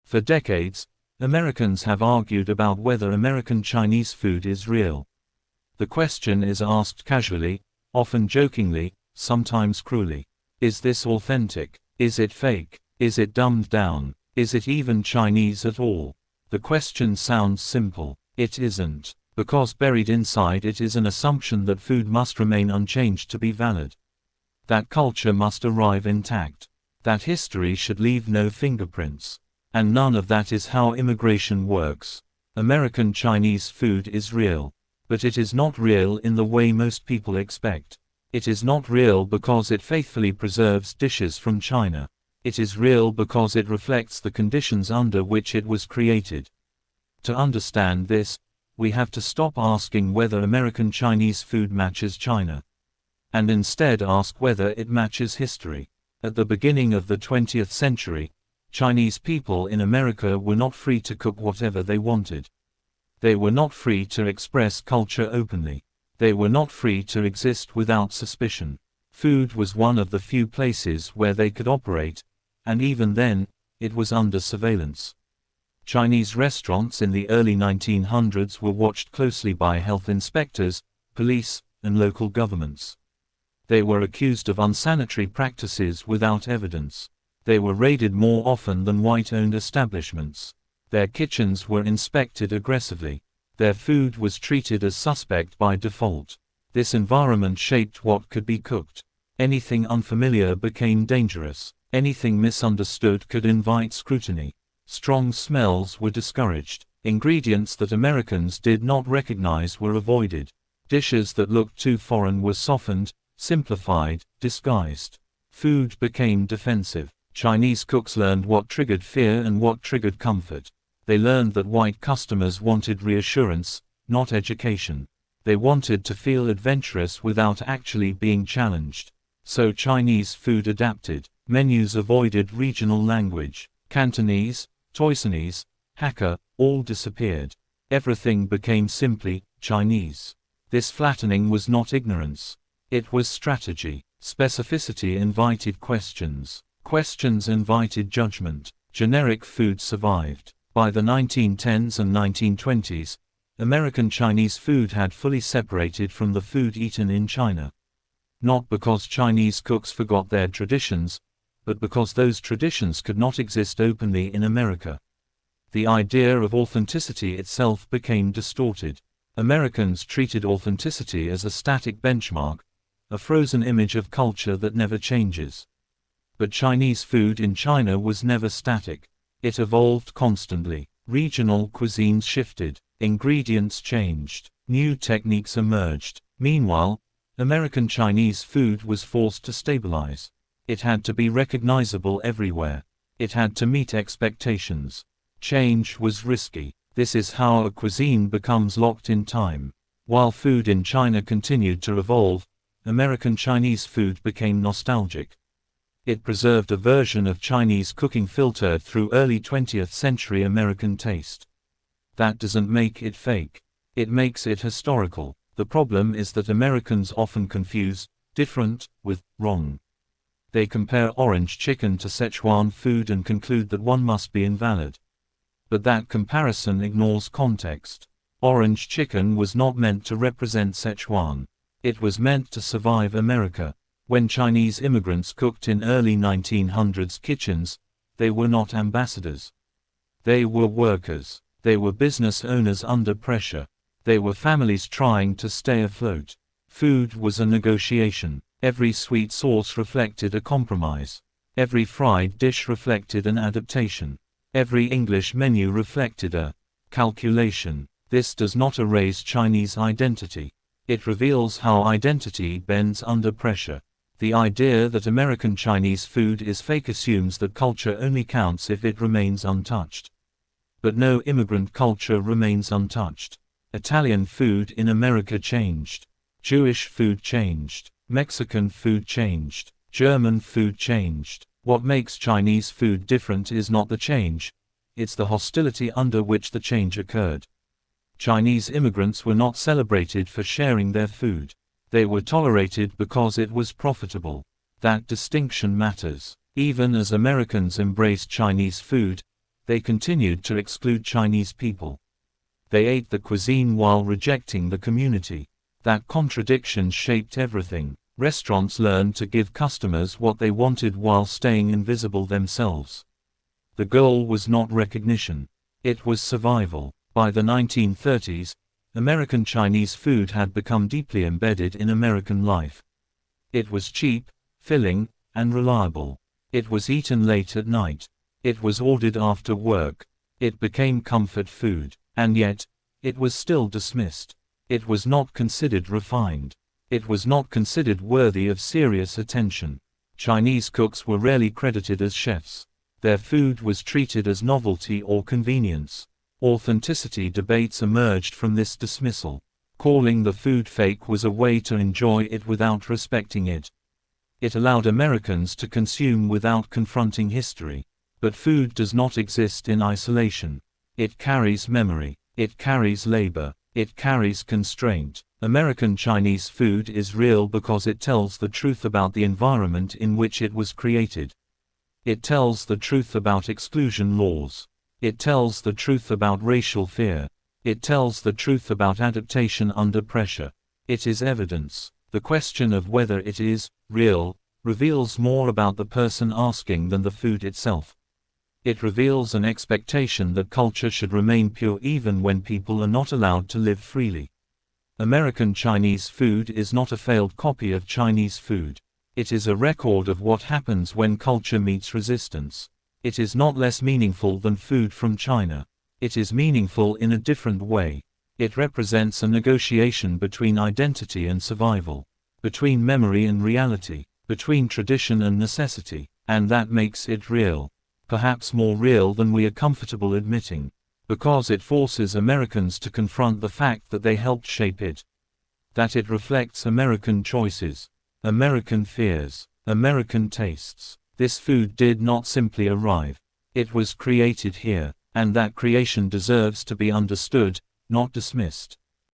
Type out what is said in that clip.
For decades, Americans have argued about whether American Chinese food is real. The question is asked casually, often jokingly, sometimes cruelly. Is this authentic? Is it fake? Is it dumbed down? Is it even Chinese at all? The question sounds simple. It isn't, because buried inside it is an assumption that food must remain unchanged to be valid. That culture must arrive intact. That history should leave no fingerprints. And none of that is how immigration works. American Chinese food is real. But it is not real in the way most people expect. It is not real because it faithfully preserves dishes from China. It is real because it reflects the conditions under which it was created. To understand this, we have to stop asking whether American Chinese food matches China, and instead ask whether it matches history. At the beginning of the 20th century, Chinese people in America were not free to cook whatever they wanted. They were not free to express culture openly. They were not free to exist without suspicion. Food was one of the few places where they could operate, and even then, it was under surveillance. Chinese restaurants in the early 1900s were watched closely by health inspectors, police, and local governments. They were accused of unsanitary practices without evidence. They were raided more often than white-owned establishments. Their kitchens were inspected aggressively. Their food was treated as suspect by default. This environment shaped what could be cooked. Anything unfamiliar became dangerous. Anything misunderstood could invite scrutiny. Strong smells were discouraged. Ingredients that Americans did not recognize were avoided. Dishes that looked too foreign were softened, simplified, disguised. Food became defensive. Chinese cooks learned what triggered fear and what triggered comfort. They learned that white customers wanted reassurance, not education. They wanted to feel adventurous without actually being challenged. So Chinese food adapted. Menus avoided regional language. Cantonese, Toisanese, Hakka, all disappeared. Everything became simply Chinese. This flattening was not ignorance. It was strategy. Specificity invited questions. Questions invited judgment. Generic food survived. By the 1910s and 1920s, American Chinese food had fully separated from the food eaten in China. Not because Chinese cooks forgot their traditions, but because those traditions could not exist openly in America. The idea of authenticity itself became distorted. Americans treated authenticity as a static benchmark, a frozen image of culture that never changes. But Chinese food in China was never static. It evolved constantly. Regional cuisines shifted. Ingredients changed. New techniques emerged. Meanwhile, American Chinese food was forced to stabilize. It had to be recognizable everywhere. It had to meet expectations. Change was risky. This is how a cuisine becomes locked in time. While food in China continued to evolve, American Chinese food became nostalgic. It preserved a version of Chinese cooking filtered through early 20th century American taste. That doesn't make it fake. It makes it historical. The problem is that Americans often confuse different with wrong. They compare orange chicken to Szechuan food and conclude that one must be invalid. But that comparison ignores context. Orange chicken was not meant to represent Szechuan. It was meant to survive America. When Chinese immigrants cooked in early 1900s kitchens, they were not ambassadors. They were workers. They were business owners under pressure. They were families trying to stay afloat. Food was a negotiation. Every sweet sauce reflected a compromise. Every fried dish reflected an adaptation. Every English menu reflected a calculation. This does not erase Chinese identity. It reveals how identity bends under pressure. The idea that American Chinese food is fake assumes that culture only counts if it remains untouched. But no immigrant culture remains untouched. Italian food in America changed. Jewish food changed. Mexican food changed. German food changed. What makes Chinese food different is not the change, it's the hostility under which the change occurred. Chinese immigrants were not celebrated for sharing their food. They were tolerated because it was profitable. That distinction matters. Even as Americans embraced Chinese food, They continued to exclude Chinese people. They ate the cuisine while rejecting the community. That contradiction shaped everything. Restaurants learned to give customers what they wanted while staying invisible themselves. The goal was not recognition. It was survival. By the 1930s, American Chinese food had become deeply embedded in American life. It was cheap, filling, and reliable. It was eaten late at night. It was ordered after work. It became comfort food. And yet, it was still dismissed. It was not considered refined. It was not considered worthy of serious attention. Chinese cooks were rarely credited as chefs. Their food was treated as novelty or convenience. Authenticity debates emerged from this dismissal. Calling the food fake was a way to enjoy it without respecting it. It allowed Americans to consume without confronting history. But food does not exist in isolation. It carries memory. It carries labor. It carries constraint. American Chinese food is real because it tells the truth about the environment in which it was created. It tells the truth about exclusion laws. It tells the truth about racial fear. It tells the truth about adaptation under pressure. It is evidence. The question of whether it is real reveals more about the person asking than the food itself. It reveals an expectation that culture should remain pure even when people are not allowed to live freely. American Chinese food is not a failed copy of Chinese food. It is a record of what happens when culture meets resistance. It is not less meaningful than food from China. It is meaningful in a different way. It represents a negotiation between identity and survival, between memory and reality, between tradition and necessity, and that makes it real. Perhaps more real than we are comfortable admitting, because it forces Americans to confront the fact that they helped shape it. That it reflects American choices, American fears, American tastes. This food did not simply arrive. It was created here, and that creation deserves to be understood, not dismissed.